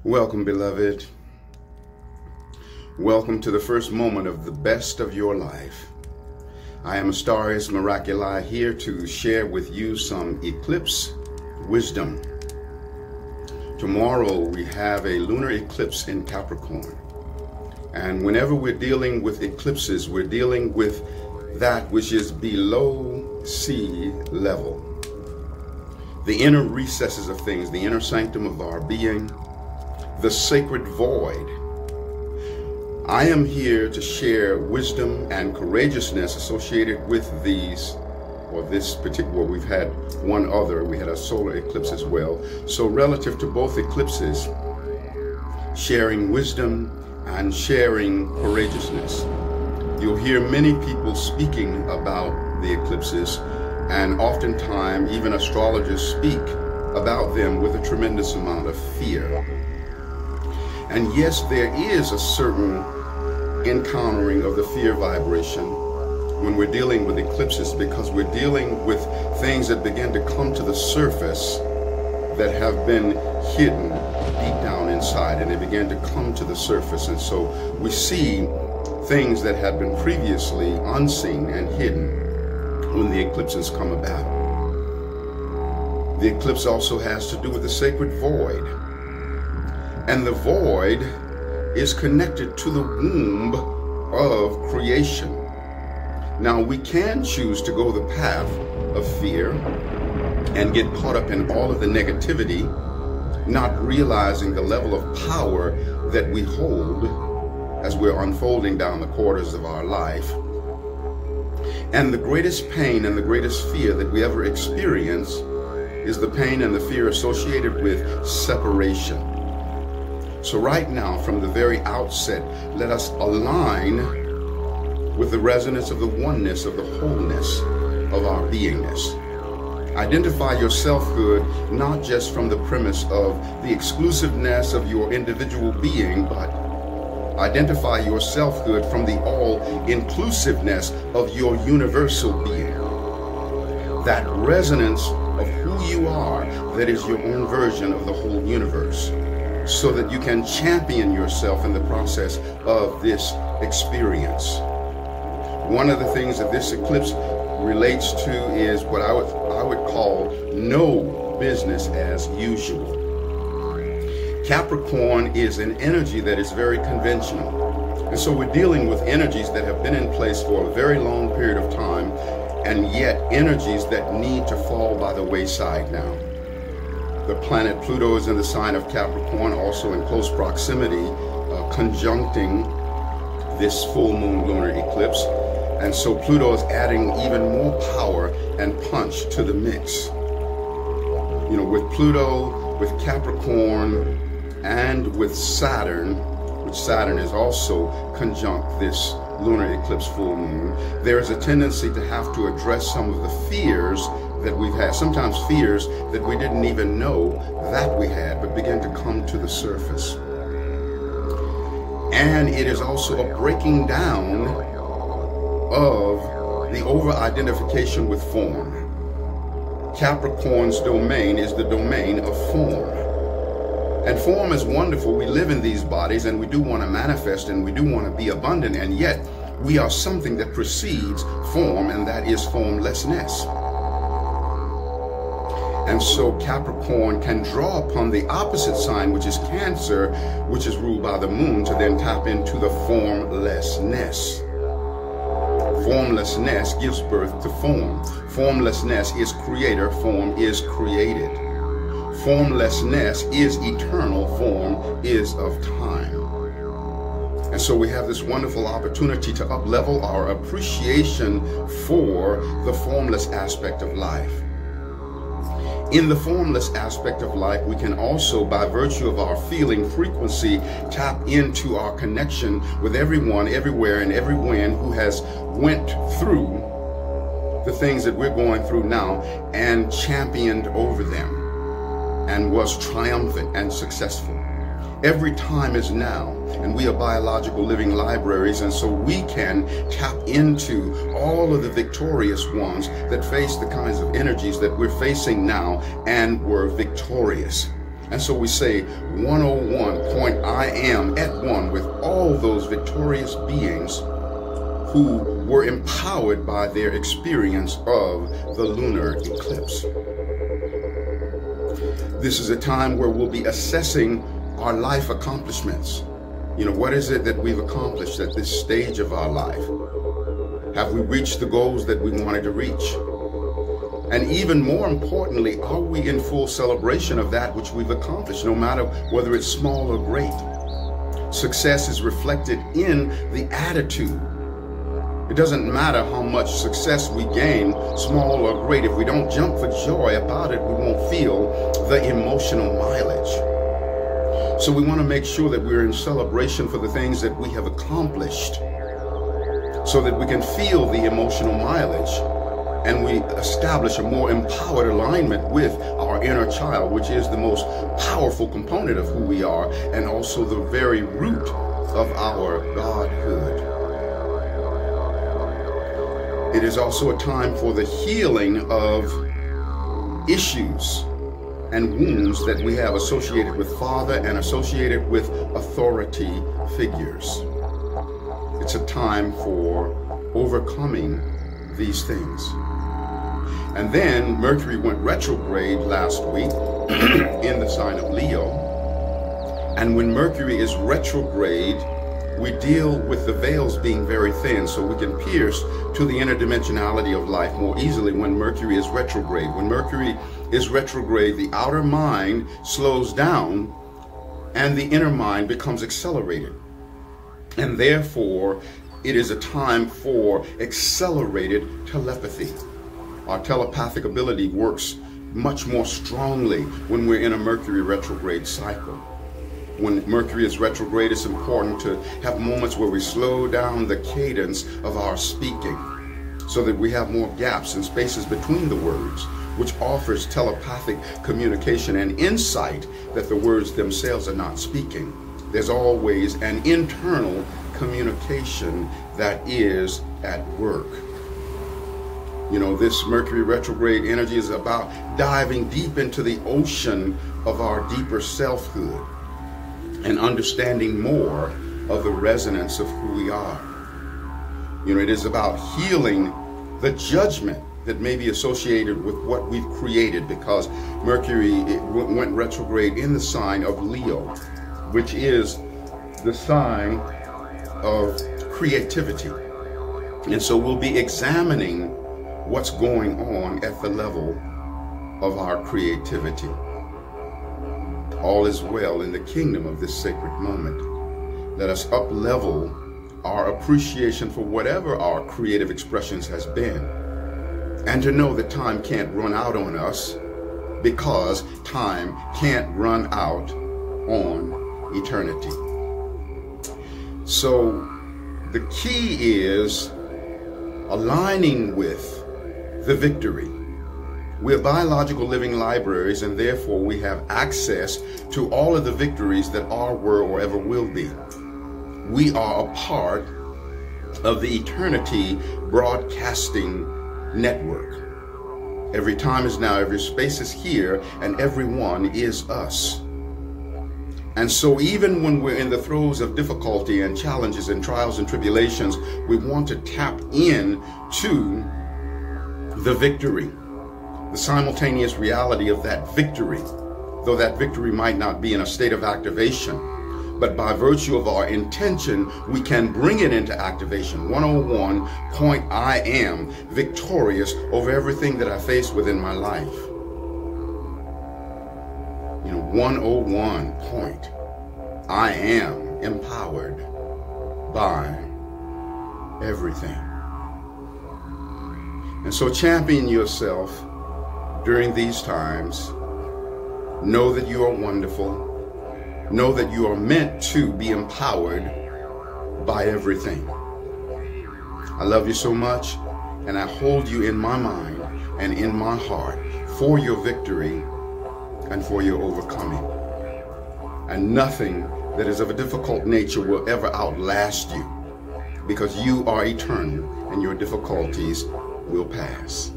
Welcome, beloved. Welcome to the first moment of the best of your life. I am Astarius Miraculi, here to share with you some Eclipse Wisdom. Tomorrow we have a lunar eclipse in Capricorn. And whenever we're dealing with eclipses, we're dealing with that which is below sea level. The inner recesses of things, the inner sanctum of our being, the sacred void. I am here to share wisdom and courageousness associated with these, or this particular, we've had one other, we had a solar eclipse as well. So relative to both eclipses, sharing wisdom and sharing courageousness. You'll hear many people speaking about the eclipses, and oftentimes even astrologers speak about them with a tremendous amount of fear. And yes, there is a certain encountering of the fear vibration when we're dealing with eclipses, because we're dealing with things that begin to come to the surface that have been hidden deep down inside, and they begin to come to the surface. And so we see things that had been previously unseen and hidden when the eclipses come about. The eclipse also has to do with the sacred void. And the void is connected to the womb of creation. Now, we can choose to go the path of fear and get caught up in all of the negativity, not realizing the level of power that we hold as we're unfolding down the quarters of our life. And the greatest pain and the greatest fear that we ever experience is the pain and the fear associated with separation. So right now, from the very outset, let us align with the resonance of the oneness, of the wholeness of our beingness. Identify your selfhood not just from the premise of the exclusiveness of your individual being, but identify your selfhood from the all-inclusiveness of your universal being. That resonance of who you are, that is your own version of the whole universe, so that you can champion yourself in the process of this experience. One of the things that this eclipse relates to is what I would call no business as usual. Capricorn is an energy that is very conventional. And so we're dealing with energies that have been in place for a very long period of time, and yet energies that need to fall by the wayside now. The planet Pluto is in the sign of Capricorn, also in close proximity, conjuncting this full moon lunar eclipse. And so Pluto is adding even more power and punch to the mix. You know, with Pluto, with Capricorn, and with Saturn, which Saturn is also conjunct this lunar eclipse full moon, there is a tendency to have to address some of the fears that we've had, sometimes fears that we didn't even know that we had, but began to come to the surface. And it is also a breaking down of the over-identification with form. Capricorn's domain is the domain of form. And form is wonderful. We live in these bodies and we do want to manifest and we do want to be abundant, and yet we are something that precedes form, and that is formlessness. And so Capricorn can draw upon the opposite sign, which is Cancer, which is ruled by the moon, to then tap into the formlessness. Formlessness gives birth to form. Formlessness is creator, form is created. Formlessness is eternal, form is of time. And so we have this wonderful opportunity to up-level our appreciation for the formless aspect of life. In the formless aspect of life, we can also, by virtue of our feeling frequency, tap into our connection with everyone, everywhere, and everyone who has went through the things that we're going through now and championed over them and was triumphant and successful. Every time is now, and we are biological living libraries, and so we can tap into all of the victorious ones that face the kinds of energies that we're facing now and were victorious. And so we say 101. I am at one with all those victorious beings who were empowered by their experience of the lunar eclipse. This is a time where we'll be assessing our life accomplishments. What is it that we've accomplished at this stage of our life? Have we reached the goals that we wanted to reach? And even more importantly, are we in full celebration of that which we've accomplished, no matter whether it's small or great? Success is reflected in the attitude. It doesn't matter how much success we gain, small or great. If we don't jump for joy about it, we won't feel the emotional mileage. So we want to make sure that we're in celebration for the things that we have accomplished, so that we can feel the emotional mileage and we establish a more empowered alignment with our inner child, which is the most powerful component of who we are and also the very root of our godhood. It is also a time for the healing of issues and wounds that we have associated with father and associated with authority figures. It's a time for overcoming these things. And then Mercury went retrograde last week in the sign of Leo. And when Mercury is retrograde, we deal with the veils being very thin, so we can pierce to the interdimensionality of life more easily when Mercury is retrograde. When Mercury is retrograde, the outer mind slows down and the inner mind becomes accelerated. And therefore, it is a time for accelerated telepathy. Our telepathic ability works much more strongly when we're in a Mercury retrograde cycle. When Mercury is retrograde, it's important to have moments where we slow down the cadence of our speaking so that we have more gaps and spaces between the words, which offers telepathic communication and insight that the words themselves are not speaking. There's always an internal communication that is at work. This Mercury retrograde energy is about diving deep into the ocean of our deeper selfhood and understanding more of the resonance of who we are. It is about healing the judgment that may be associated with what we've created, because Mercury went retrograde in the sign of Leo, which is the sign of creativity. And so we'll be examining what's going on at the level of our creativity. All is well in the kingdom of this sacred moment. Let us up-level our appreciation for whatever our creative expressions has been, and to know that time can't run out on us, because time can't run out on eternity. So the key is aligning with the victory. We're biological living libraries, and therefore we have access to all of the victories that are, were, or ever will be. We are a part of the eternity broadcasting network. Every time is now, every space is here, and everyone is us. And so even when we're in the throes of difficulty and challenges and trials and tribulations, we want to tap in to the victory, the simultaneous reality of that victory, though that victory might not be in a state of activation. But by virtue of our intention, we can bring it into activation. 101. I am victorious over everything that I face within my life. 101. I am empowered by everything. And so champion yourself during these times. Know that you are wonderful. Know that you are meant to be empowered by everything. I love you so much, and I hold you in my mind and in my heart for your victory and for your overcoming. And nothing that is of a difficult nature will ever outlast you, because you are eternal and your difficulties will pass.